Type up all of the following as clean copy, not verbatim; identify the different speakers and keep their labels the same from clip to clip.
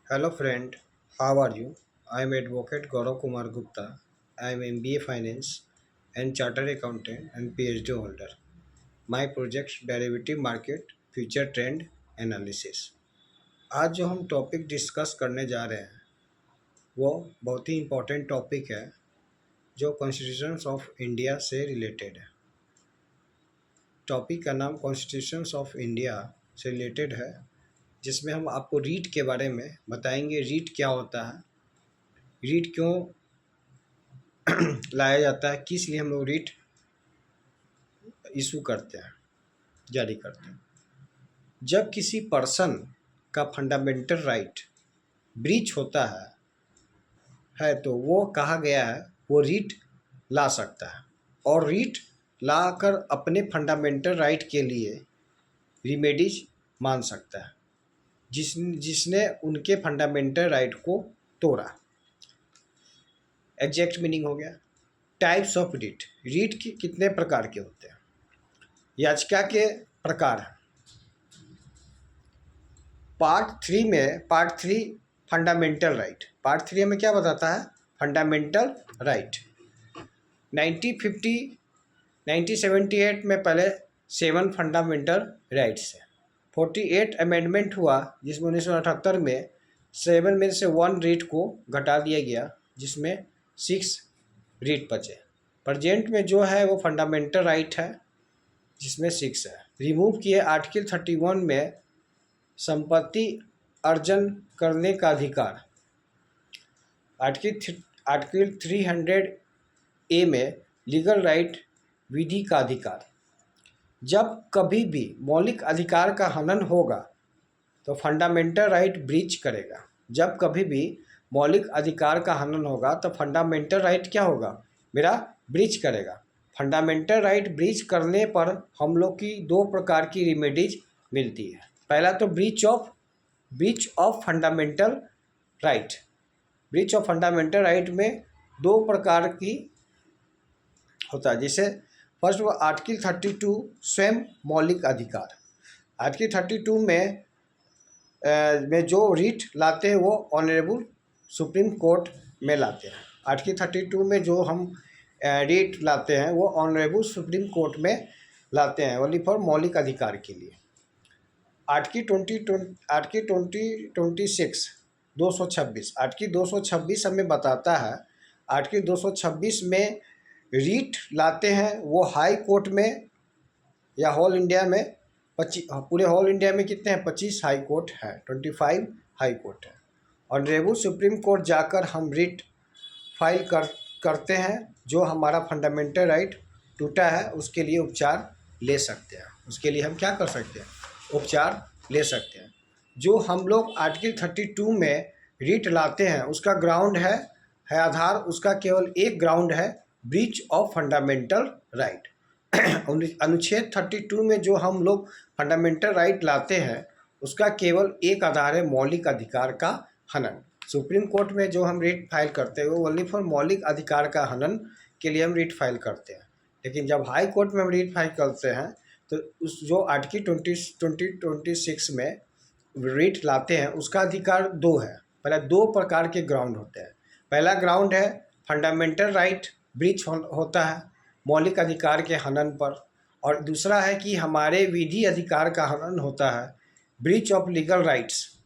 Speaker 1: Hello friend, how are you? I am Advocate Gaurav Kumar Gupta. I am MBA Finance and Chartered Accountant and PhD holder. My project Derivative Market Future Trend Analysis. आज जो हम topic discuss करने जा रहे हैं वो बहुत ही important topic है जो कॉन्स्टिट्यूशन ऑफ इंडिया से रिलेटेड है। टॉपिक का नाम कॉन्स्टिट्यूशन ऑफ इंडिया से रिलेटेड है, जिसमें हम आपको रीट के बारे में बताएंगे। रीट क्या होता है, रीट क्यों लाया जाता है, किस लिए हम लोग रीट इशू करते हैं, जारी करते हैं। जब किसी पर्सन का फंडामेंटल राइट ब्रीच होता है तो वो कहा गया है वो रीट ला सकता है और रीट लाकर अपने फंडामेंटल राइट के लिए रिमेडीज मान सकता है जिसने उनके फंडामेंटल राइट को तोड़ा। एग्जैक्ट मीनिंग हो गया। टाइप्स ऑफ रीट, रीट के कितने प्रकार के होते हैं? याचिका के प्रकार हैं। Part three fundamental right. Part three में क्या बताता है? Fundamental right. 1978 में पहले 7 फंडामेंटल राइट्स है। 48 अमेंडमेंट हुआ जिसमें 1978 में 7 में से 1 रीट को घटा दिया गया, जिसमें 6 रीट बचे। प्रेजेंट में जो है वो फंडामेंटल राइट है जिसमें 6 है। रिमूव किए आर्टिकल 31 में संपत्ति अर्जन करने का अधिकार। आर्टिकल 300A में लीगल राइट विधि का अधिकार। जब कभी भी मौलिक अधिकार का हनन होगा तो फंडामेंटल राइट ब्रीच करेगा। जब कभी भी मौलिक अधिकार का हनन होगा तो फंडामेंटल राइट क्या होगा? मेरा ब्रीच करेगा। फंडामेंटल राइट ब्रीच करने पर हम लोग की 2 प्रकार की रिमेडीज मिलती है। पहला तो breach of fundamental right. Breach of fundamental right में 2 प्रकार की होता है। जैसे फर्स्ट वो आर्टिकल 32 स्वयं मौलिक अधिकार। आर्टिकल 32 में जो रीट लाते हैं वो ऑनरेबल सुप्रीम कोर्ट में लाते हैं। आर्टिकल 32 में जो हम रीट लाते हैं वो ऑनरेबल सुप्रीम कोर्ट में लाते हैं ओनली फॉर मौलिक अधिकार के लिए। आर्टिकल 226 226 हमें बताता है। आर्टिकल 226 में रीट लाते हैं वो हाई कोर्ट में या होल इंडिया में 25, पूरे होल इंडिया में कितने हैं? 25 हाई कोर्ट है, 25 हाई कोर्ट है। ऑनरेबल सुप्रीम कोर्ट जाकर हम रीट फाइल करते हैं। जो हमारा फंडामेंटल राइट टूटा है उसके लिए उपचार ले सकते हैं। उसके लिए हम क्या कर सकते हैं? उपचार ले सकते हैं। जो हम लोग आर्टिकल 32 में रीट लाते हैं उसका ग्राउंड है आधार, उसका केवल एक ग्राउंड है, ब्रीच ऑफ फंडामेंटल राइट। अनुच्छेद 32 में जो हम लोग फंडामेंटल राइट लाते हैं उसका केवल एक आधार है, मौलिक अधिकार का हनन। सुप्रीम कोर्ट में जो हम रीट फाइल करते हैं वो ओनली फॉर मौलिक अधिकार का हनन के लिए हम रीट फाइल करते हैं। लेकिन जब हाई कोर्ट में हम रीट फाइल करते हैं तो उस जो आर्टिकल 26 में रीट लाते हैं उसका अधिकार 2 है। पहले 2 प्रकार के ग्राउंड होते हैं। पहला ग्राउंड है फंडामेंटल राइट ब्रीच होता है मौलिक अधिकार के हनन पर, और दूसरा है कि हमारे विधि अधिकार का हनन होता है, ब्रीच ऑफ लीगल राइट्स।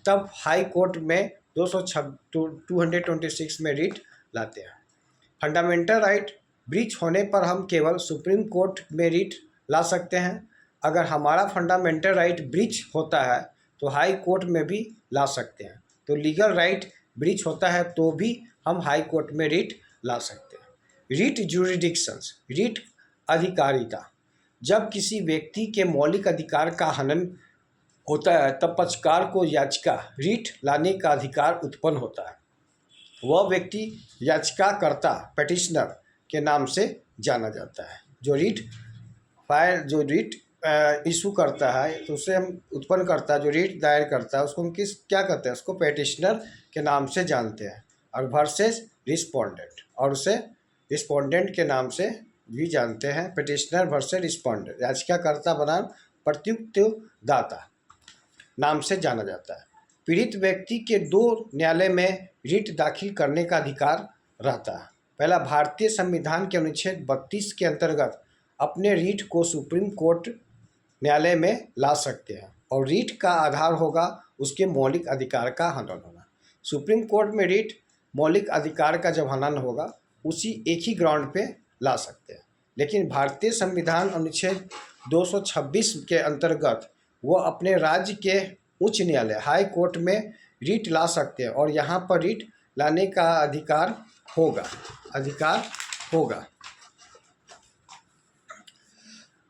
Speaker 1: तब हाई कोर्ट में 226 में रीट लाते हैं। फंडामेंटल राइट ब्रीच होने पर हम केवल सुप्रीम कोर्ट में रीट ला सकते हैं। अगर हमारा फंडामेंटल राइट ब्रीच होता है तो हाई कोर्ट में भी ला सकते हैं। तो लीगल राइट ब्रीच होता है तो भी हम हाई कोर्ट में रीट ला सकते हैं। रीट ज्यूरिडिक्शंस, रीट अधिकारिता। जब किसी व्यक्ति के मौलिक अधिकार का हनन होता है तब पक्षकार को याचिका रीट लाने का अधिकार उत्पन्न होता है। वह व्यक्ति याचिकाकर्ता पेटिशनर के नाम से जाना जाता है। जो रीट इशू करता है तो उसे हम उत्पन्न करता है, जो रीट दायर करता है उसको हम क्या कहते हैं? उसको पेटिशनर के नाम से जानते हैं। और वर्सेस रिस्पोंडेंट, और उसे रिस्पोंडेंट के नाम से भी जानते हैं। पेटिशनर वर्सेस रिस्पोंडेंट, याचिकाकर्ता बनाम प्रत्युत्तरदाता नाम से जाना जाता है। पीड़ित व्यक्ति के दो न्यायालय में रिट दाखिल करने का अधिकार रहता है। पहला, भारतीय संविधान के अनुच्छेद 32 के अंतर्गत अपने रिट को सुप्रीम कोर्ट न्यायालय में ला सकते हैं और रिट का आधार होगा उसके मौलिक अधिकार का हनन होना। सुप्रीम कोर्ट में रिट मौलिक अधिकार का जब हनन होगा उसी एक ही ग्राउंड पे ला सकते हैं। लेकिन भारतीय संविधान अनुच्छेद 226 के अंतर्गत वो अपने राज्य के उच्च न्यायालय हाई कोर्ट में रिट ला सकते हैं और यहाँ पर रिट लाने का अधिकार होगा।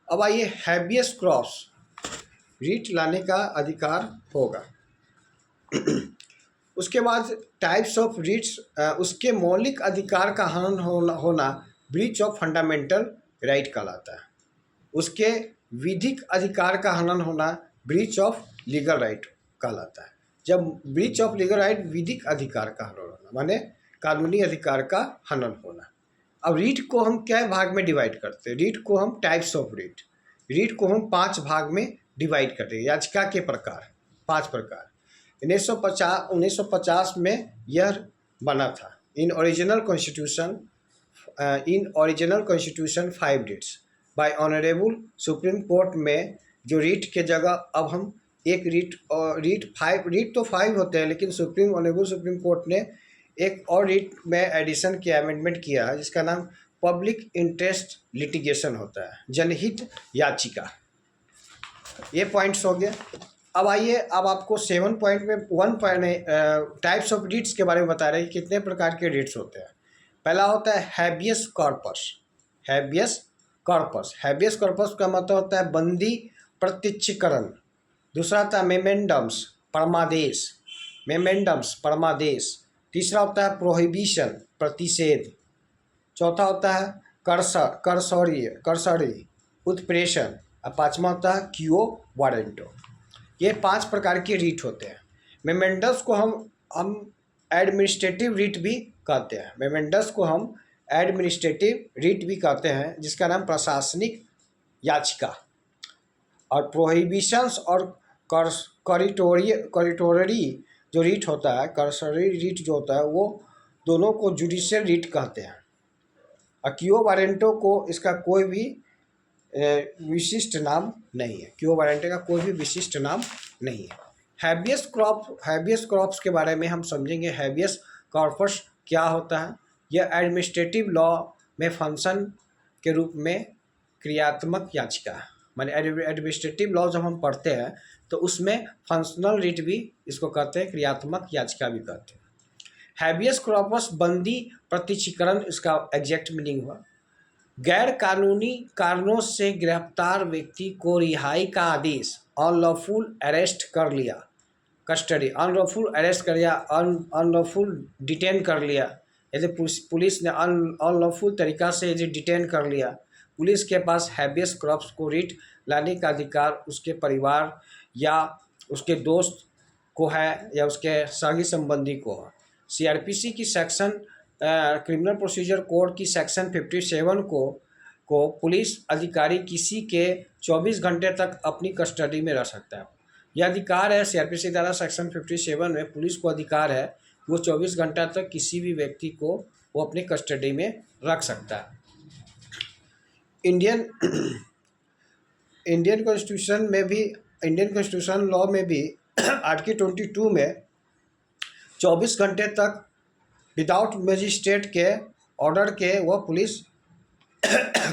Speaker 1: अब आइए, हैबियस कॉर्पस रिट लाने का अधिकार होगा। उसके बाद टाइप्स ऑफ रिट्स, उसके मौलिक अधिकार का हनन होना ब्रीच ऑफ फंडामेंटल राइट कहलाता है। उसके विधिक अधिकार का हनन होना ब्रीच ऑफ लीगल राइट कहलाता है। जब ब्रीच ऑफ लीगल राइट विधिक अधिकार का हनन होना माने कानूनी अधिकार का हनन होना। अब रीट को हम क्या भाग में डिवाइड करते हैं? रीट को हम टाइप्स ऑफ रीट को हम 5 भाग में डिवाइड करते हैं। याचिका के प्रकार 5 प्रकार। 1950 में यह बना था। In original constitution 5 रीट्स bye honourable supreme court में जो रीट के जगह अब हम एक रीट तो 5 होते हैं, लेकिन ऑनरेबल सुप्रीम कोर्ट ने एक और रीट में एडिशन किया, अमेंडमेंट किया है, जिसका नाम पब्लिक इंटरेस्ट लिटिगेशन होता है, जनहित याचिका। ये पॉइंट्स हो गए। अब आइए, अब आपको 7 पॉइंट में 1 पॉइंट टाइप्स ऑफ रीट्स के बारे में बता रहे हैं कि कितने प्रकार के रीट्स होते हैं। पहला होता है हैबियस कॉर्पस। हैबियस कॉर्पस का मतलब होता है बंदी प्रत्यक्षीकरण। दूसरा होता है मेमेंडम्स परमादेश। तीसरा होता है प्रोहिबिशन प्रतिषेध। चौथा होता है कर्सरी उत्प्रेषण। और 5वां होता है क्यो वारंटो। ये 5 प्रकार के रीट होते हैं। मेमेंडम्स को हम एडमिनिस्ट्रेटिव रीट भी कहते हैं, जिसका नाम प्रशासनिक याचिका। और प्रोहिबिशंस और करिटोररी जो रीट होता है, कर्सरी रीट जो होता है, वो दोनों को जुडिशियल रीट कहते हैं। और क्यो वारंटो को इसका कोई भी विशिष्ट नाम नहीं है। क्यो वारंटी का कोई भी विशिष्ट नाम नहीं है। हैबियस कॉर्पस के बारे में हम समझेंगे। हैबियस कॉर्पस क्या होता है? यह एडमिनिस्ट्रेटिव लॉ में फंक्शन के रूप में क्रियात्मक याचिका है। माने एडमिनिस्ट्रेटिव लॉ जब हम पढ़ते हैं तो उसमें फंक्शनल रीट भी इसको कहते हैं, क्रियात्मक याचिका भी कहते हैं। हैबियस कॉर्पस बंदी प्रत्यक्षीकरण, इसका एग्जैक्ट मीनिंग हुआ गैर कानूनी कारणों से गिरफ्तार व्यक्ति को रिहाई का आदेश, अनलॉफुल अरेस्ट कर लिया, कस्टडी, अनलॉफुल अरेस्ट कर लिया, अनलॉफुल डिटेन कर लिया। यदि पुलिस ने अनलॉफुल तरीका से यदि डिटेन कर लिया, पुलिस के पास हैबियस कॉर्पस को रिट लाने का अधिकार उसके परिवार या उसके दोस्त को है या उसके सगी संबंधी को है। सीआरपीसी की सेक्शन क्रिमिनल प्रोसीजर कोड की सेक्शन 57 को पुलिस अधिकारी किसी के 24 घंटे तक अपनी कस्टडी में रख सकता है। यह अधिकार है सीआरपीसी द्वारा सेक्शन 57 में पुलिस को अधिकार है, वो 24 घंटा तक किसी भी व्यक्ति को वो अपनी कस्टडी में रख सकता है। इंडियन कॉन्स्टिट्यूशन लॉ में भी आर्टिकल 22 में 24 घंटे तक विदाउट मजिस्ट्रेट के ऑर्डर के वह पुलिस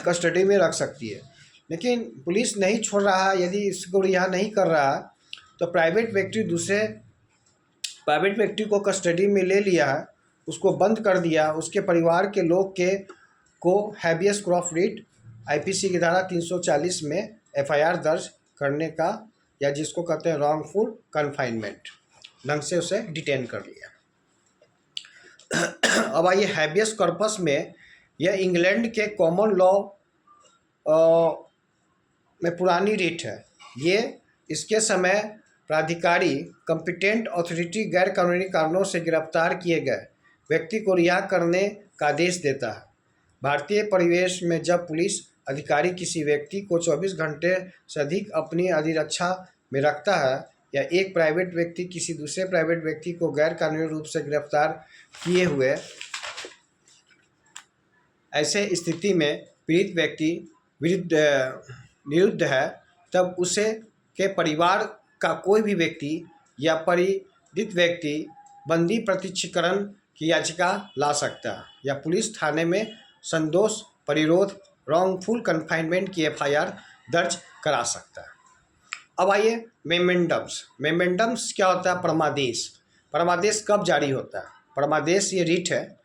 Speaker 1: कस्टडी में रख सकती है। लेकिन पुलिस नहीं छोड़ रहा है, यदि इसको रिहा नहीं कर रहा तो प्राइवेट व्यक्ति को कस्टडी में ले लिया है, उसको बंद कर दिया, उसके परिवार के लोग को हैबियस कॉर्पस रिट आईपीसी की धारा 340 में एफआईआर दर्ज करने का, या जिसको कहते हैं रॉन्गफुल कन्फाइनमेंट, ढंग से उसे डिटेन कर लिया। अब आइए, हैबियस कॉर्पस में यह इंग्लैंड के कॉमन लॉ में पुरानी रिट है। ये इसके समय प्राधिकारी कंपिटेंट अथॉरिटी गैर कानूनी कारणों से गिरफ्तार किए गए व्यक्ति को रिहा करने का आदेश देता है। भारतीय परिवेश में जब पुलिस अधिकारी किसी व्यक्ति को 24 घंटे से अधिक अपनी अधिरक्षा में रखता है या एक प्राइवेट व्यक्ति किसी दूसरे प्राइवेट व्यक्ति को गैर कानूनी रूप से गिरफ्तार किए हुए, ऐसे स्थिति में पीड़ित व्यक्ति निरुद्ध है, तब उसे के परिवार का कोई भी व्यक्ति या पीड़ित व्यक्ति बंदी प्रत्यक्षीकरण की याचिका ला सकता है या पुलिस थाने में संदोष परिरोध रॉन्गफुल कन्फाइनमेंट की FIR दर्ज करा सकता है। अब आइए मेमेंडम्स। मेमेंडम्स क्या होता है? परमादेश। परमादेश कब जारी होता है? परमादेश ये रीट है।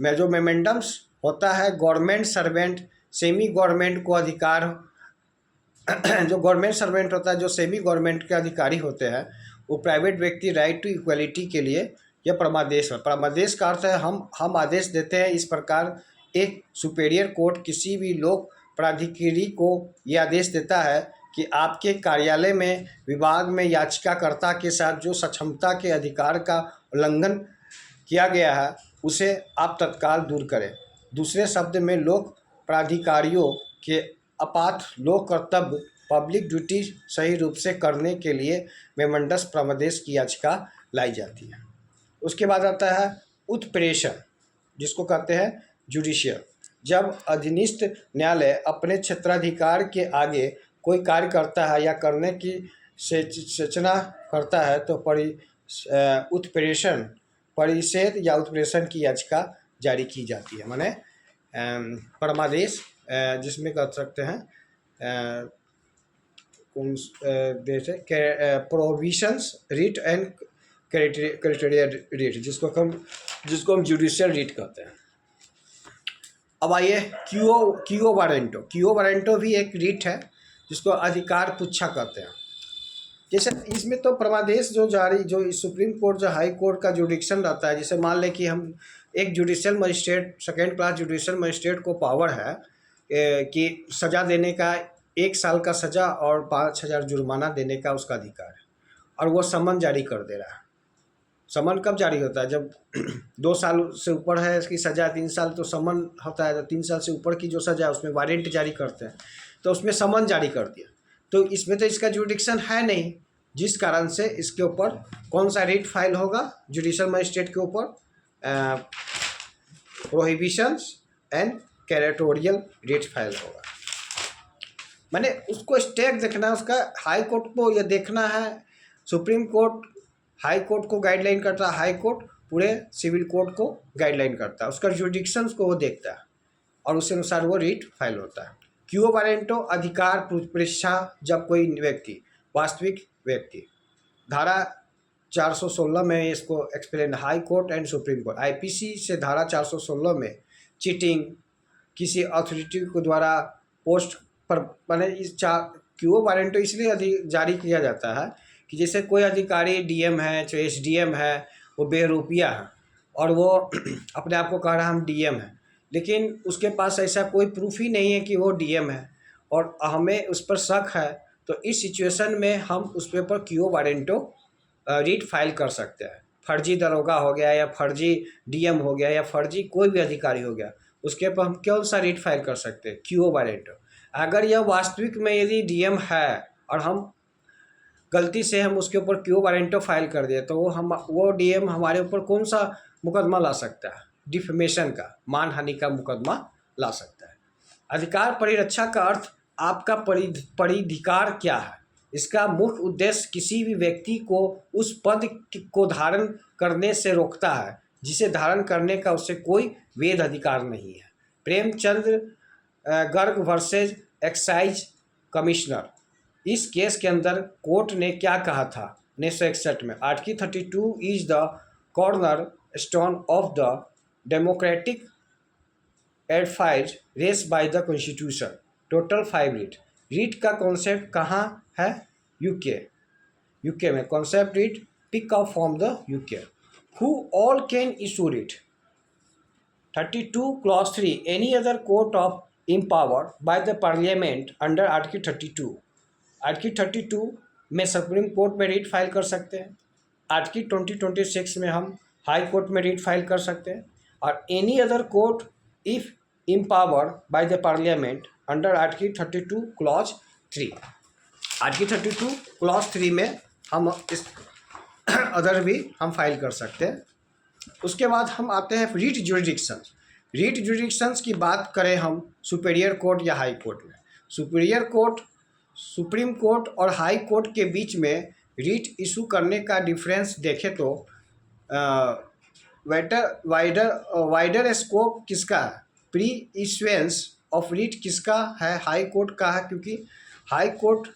Speaker 1: मैं जो मेमेंडम्स होता है, गवर्नमेंट सर्वेंट सेमी गवर्नमेंट को अधिकार जो गवर्नमेंट सर्वेंट होता है, जो सेमी गवर्नमेंट के अधिकारी होते हैं, वो प्राइवेट व्यक्ति राइट टू इक्वलिटी के लिए यह परमादेश है। परमादेश का अर्थ है हम आदेश देते हैं इस प्रकार। एक सुपेरियर कोर्ट किसी भी लोक प्राधिकारी को यह आदेश देता है कि आपके कार्यालय में विभाग में याचिकाकर्ता के साथ जो सक्षमता के अधिकार का उल्लंघन किया गया है उसे आप तत्काल दूर करें। दूसरे शब्द में लोक प्राधिकारियों के आपात लोक कर्तव्य पब्लिक ड्यूटी सही रूप से करने के लिए मेमेंडस परमादेश की याचिका लाई जाती है। उसके बाद आता है उत्प्रेषण, जिसको कहते हैं जुडिशियल। जब अधीनस्थ न्यायालय अपने क्षेत्राधिकार के आगे कोई कार्य करता है या करने की सूचना करता है तो उत्प्रेषण परिषद या उत्प्रेषण की याचिका जारी की जाती है। माने परमादेश जिसमें कर सकते हैं कौन देश है, प्रोविशंस रिट एंड क्राइटेरिया रिट, जिसको हम जुडिशियल रिट कहते हैं। अब आइए क्यूओ वारंटो। क्यूओ वारंटो भी एक रिट है जिसको अधिकार पुच्छा कहते हैं। जैसे इसमें तो परमादेश जो सुप्रीम कोर्ट जो हाई कोर्ट का जुडिक्शन रहता है, जैसे मान लें कि हम एक judicial magistrate second class judicial magistrate को पावर है कि सज़ा देने का 1 साल का सज़ा और 5,000 जुर्माना देने का उसका अधिकार है, और वो समन जारी कर दे रहा है। समन कब जारी होता है? जब 2 साल से ऊपर है इसकी सज़ा, 3 साल तो समन होता है, तो 3 साल से ऊपर की जो सज़ा है उसमें वारंट जारी करते हैं, तो उसमें समन जारी कर दिया। तो इसमें तो इसका जुडिक्शन है नहीं, जिस कारण से इसके ऊपर कौन सा रिट फाइल होगा? जुडिशियल मजिस्ट्रेट के ऊपर प्रोहिबिशंस एंड कैरेटोरियल रिट फाइल होगा। मैंने उसको स्टेक देखना है, उसका हाई कोर्ट को यह देखना है। सुप्रीम कोर्ट हाई कोर्ट को गाइडलाइन करता है, हाई कोर्ट पूरे सिविल कोर्ट को गाइडलाइन करता है, उसका जुडिक्शंस को वो देखता है और उसके अनुसार वो रिट फाइल होता है। क्यूओ वारंटो अधिकार परीक्षा, जब कोई व्यक्ति वास्तविक व्यक्ति, धारा 416 में इसको explain, high court and supreme court. IPC से धारा 416 में चीटिंग, किसी अथॉरिटी को द्वारा पोस्ट पर मैंने इस क्यूओ वारंटो इसलिए जारी किया जाता है कि जैसे कोई अधिकारी DM है, चाहे SDM है, वो बेरुपया है और वो अपने आप को कह रहा है हम DM है, लेकिन उसके पास ऐसा कोई प्रूफ ही नहीं है कि वो DM है और हमें उस पर शक है, तो इस सिचुएशन में हम उस पर क्यूओ वारंटो रिट फाइल कर सकते हैं। फर्जी दरोगा हो गया या फर्जी DM हो गया या फर्जी कोई भी अधिकारी हो गया, उसके ऊपर हम कौन सा रिट फाइल कर सकते हैं? क्यूओ वारंटो। अगर यह वास्तविक में यदि DM है और हम गलती से हम उसके ऊपर क्यूओ वारंटो फाइल कर दिए, तो वो DM हमारे ऊपर कौन सा मुकदमा ला सकता है? डिफेमेशन का, मानहानि का मुकदमा ला सकता है। अधिकार परिरक्षा का अर्थ आपका परिधिकार क्या है? इसका मुख्य उद्देश्य किसी भी व्यक्ति को उस पद को धारण करने से रोकता है जिसे धारण करने का उससे कोई वैध अधिकार नहीं है। Premchandra Garg versus excise commissioner, इस केस के अंदर कोर्ट ने क्या कहा था 1961 में? Article 32 is the corner stone of the democratic edifice raised by the constitution. Total 5 writ. Writ का कॉन्सेप्ट कहाँ है? यूके में concept writ pick up from the UK. Who all can issue writ? 32 clause 3 any other court of empowered by the parliament under article 32। Article 32 में supreme court में writ file कर सकते हैं। Article 2026 में हम हाई कोर्ट में writ file कर सकते हैं, और any other court if empowered by the parliament under article 32 clause 3। Article 32 clause 3 में हम इस अदर भी हम फाइल कर सकते हैं। उसके बाद हम आते हैं रीट जुरिडिक्शन। रीट जुरिडिक्शंस की बात करें हम सुपीरियर कोर्ट या हाई कोर्ट में। सुपीरियर कोर्ट, सुप्रीम कोर्ट और हाई कोर्ट के बीच में रीट इशू करने का डिफरेंस देखें तो वाइडर स्कोप किसका है, प्री इशुएंस ऑफ रीट किसका है, हाई कोर्ट का है। क्योंकि हाई कोर्ट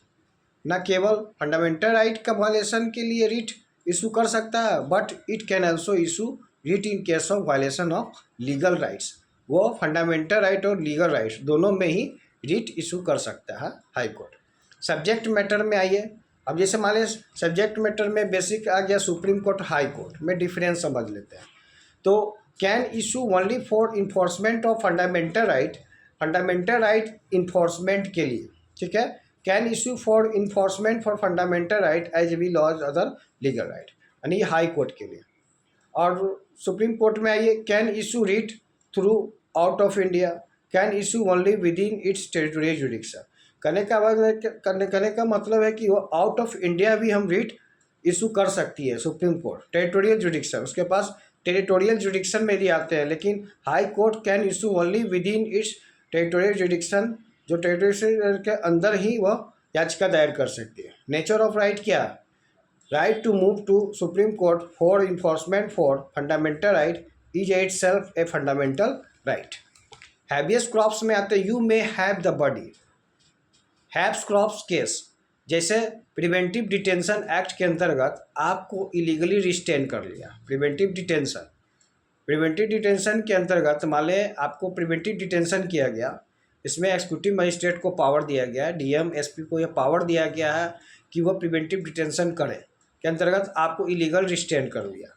Speaker 1: न केवल फंडामेंटल राइट का वायलेशन के लिए रीट इशू कर सकता है, but it can also issue writ in case of violation of legal rights. वो फंडामेंटल राइट और लीगल राइट्स दोनों में ही रीट इशू कर सकता है हाई कोर्ट। सब्जेक्ट मैटर में आइए। अब जैसे मान लीजिए सब्जेक्ट मैटर में बेसिक आ गया सुप्रीम कोर्ट हाई कोर्ट में, डिफरेंस समझ लेते हैं। तो can issue only for enforcement of fundamental right, fundamental right enforcement के लिए, ठीक है। Can issue for enforcement for fundamental right as well as other legal right, यानी हाई कोर्ट के लिए। और सुप्रीम कोर्ट में आइए, can issue writ throughout of India, can issue only with in its territorial जुडिक्शन। कहने का मतलब है कि वो आउट ऑफ इंडिया भी हम रीट इशू कर सकती है सुप्रीम कोर्ट, टेरिटोरियल जुडिक्शन उसके पास टेरिटोरियल जुडिक्शन में भी आते हैं। लेकिन high court can issue only with in its territorial जुडिक्शन, जो टेरिटोरियल के अंदर ही वह याचिका दायर कर सकती है। नेचर ऑफ राइट क्या, right to move to supreme court for enforcement for fundamental right is itself a fundamental right. Habeas corpus में आते you may have the body, habeas corpus case, जैसे प्रिवेंटिव डिटेंशन एक्ट के अंतर्गत आपको illegally रिस्टेन कर लिया, preventive detention के अंतर्गत मान लें आपको प्रिवेंटिव डिटेंशन किया गया, इसमें एग्जीक्यूटिव मजिस्ट्रेट को पावर दिया गया है, डीएम एसपी को यह पावर दिया गया है कि वह प्रिवेंटिव डिटेंशन करे, के अंतर्गत आपको इलीगल रिस्टेन कर लिया।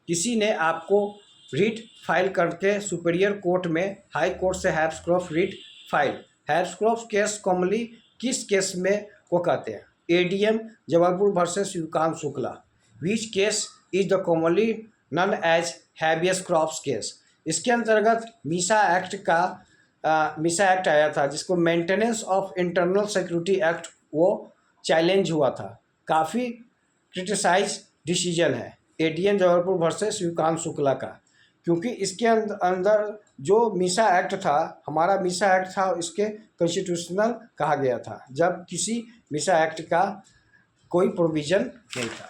Speaker 1: किसी ने आपको रीट फाइल करके सुपीरियर कोर्ट में हाई कोर्ट से habeas corpus writ file, habeas corpus case commonly किस केस में को कहते हैं, एडीएम जबलपुर वर्सेस युकाम Shukla, which case is the commonly known as habeas corpus case. इसके अंतर्गत मीसा एक्ट आया था, जिसको maintenance of internal security act वो चैलेंज हुआ था, काफ़ी क्रिटिसाइज डिसीजन है एडीएम जबलपुर वर्सेस युकाम शुक्ला का। क्योंकि इसके अंदर जो मीसा एक्ट था, हमारा मीसा एक्ट था, इसके कॉन्स्टिट्यूशनल कहा गया था, जब किसी मीसा एक्ट का कोई प्रोविज़न नहीं था।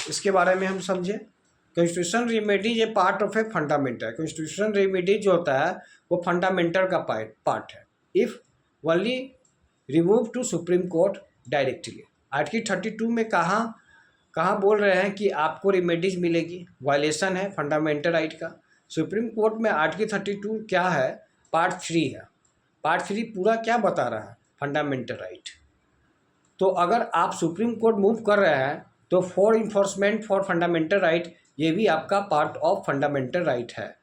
Speaker 1: इसके बारे में हम समझें। Constitution remedies a part of a fundamental, constitution remedy जो होता है वो फंडामेंटल का पार्ट है। If only remove to supreme court directly. Article 32 में कहाँ बोल रहे हैं कि आपको रेमेडीज मिलेगी, वायलेशन है फंडामेंटल राइट का। सुप्रीम कोर्ट में आर्टिकल 32 क्या है, पार्ट 3 है। पार्ट 3 पूरा क्या बता रहा है, फंडामेंटल राइट। तो अगर आप सुप्रीम कोर्ट मूव कर रहे हैं तो for enforcement for fundamental right ये भी आपका पार्ट ऑफ फंडामेंटल राइट है,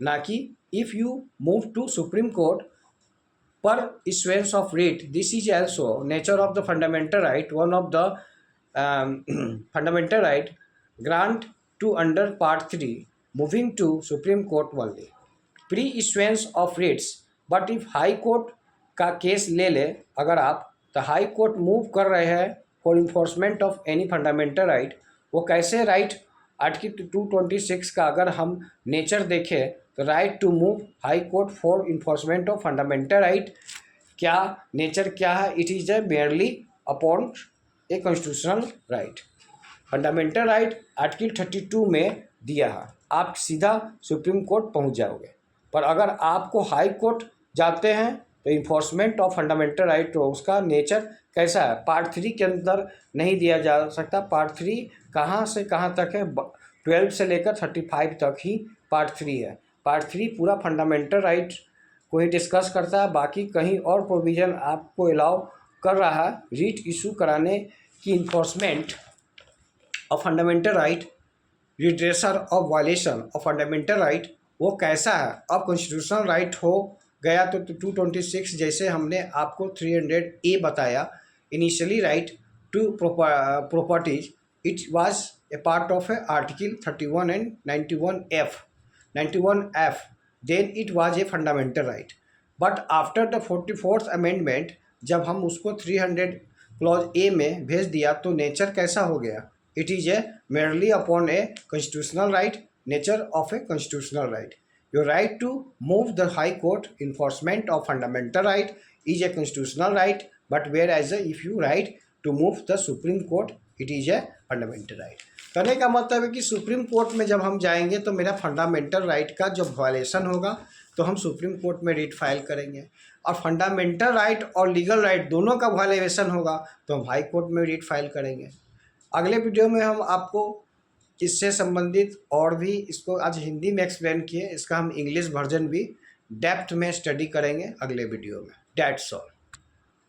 Speaker 1: ना कि if you move to supreme court पर issuance of writ, this is also nature of the fundamental right, one of the fundamental right grant to under part 3 moving to Supreme Court only, pre-issuance of writs। but if high court का case ले अगर आप, तो high court move कर रहे हैं for enforcement of any fundamental right, वो कैसे राइट, आर्टिकल 226 का अगर हम नेचर देखें तो right to move high court for enforcement of fundamental right क्या नेचर क्या है, it is a merely upon a constitutional right. Fundamental right article 32 में दिया है, आप सीधा सुप्रीम कोर्ट पहुंच जाओगे। पर अगर आपको हाई कोर्ट जाते हैं तो इन्फोर्समेंट ऑफ फंडामेंटल राइट, तो उसका नेचर कैसा है, पार्ट 3 के अंदर नहीं दिया जा सकता। पार्ट 3 कहाँ से कहाँ तक है, 12 से लेकर 35 तक ही पार्ट 3 है। पार्ट 3 पूरा फंडामेंटल राइट को ही डिस्कस करता है, बाकी कहीं और प्रोविज़न आपको अलाउ कर रहा है रीट इशू कराने की। Enforcement of fundamental right, redressal of violation of fundamental right, वो कैसा है। अब कॉन्स्टिट्यूशनल राइट हो गया तो 226 जैसे हमने आपको 300A बताया, initially right to properties, it was a part of a article 31 and 91F, then it was a fundamental right, but after the 44th amendment जब हम उसको क्लॉज ए में भेज दिया तो नेचर कैसा हो गया? It is a merely upon a constitutional right, nature of a constitutional right. Your right to move the high court enforcement of fundamental right is a constitutional right, but whereas if you right to move the Supreme Court it is a fundamental right. कहने का मतलब है कि supreme court में जब हम जाएंगे तो मेरा फंडामेंटल राइट का जब वायलेशन होगा तो हम सुप्रीम कोर्ट में रिट फाइल करेंगे, और फंडामेंटल राइट और लीगल राइट दोनों का वायलेशन होगा तो हम हाई कोर्ट में रिट फाइल करेंगे. अगले वीडियो में हम आपको इससे संबंधित और भी, इसको आज हिंदी में एक्सप्लेन किए, इसका हम इंग्लिश वर्जन भी डेप्थ में स्टडी करेंगे अगले वीडियो में. That's all.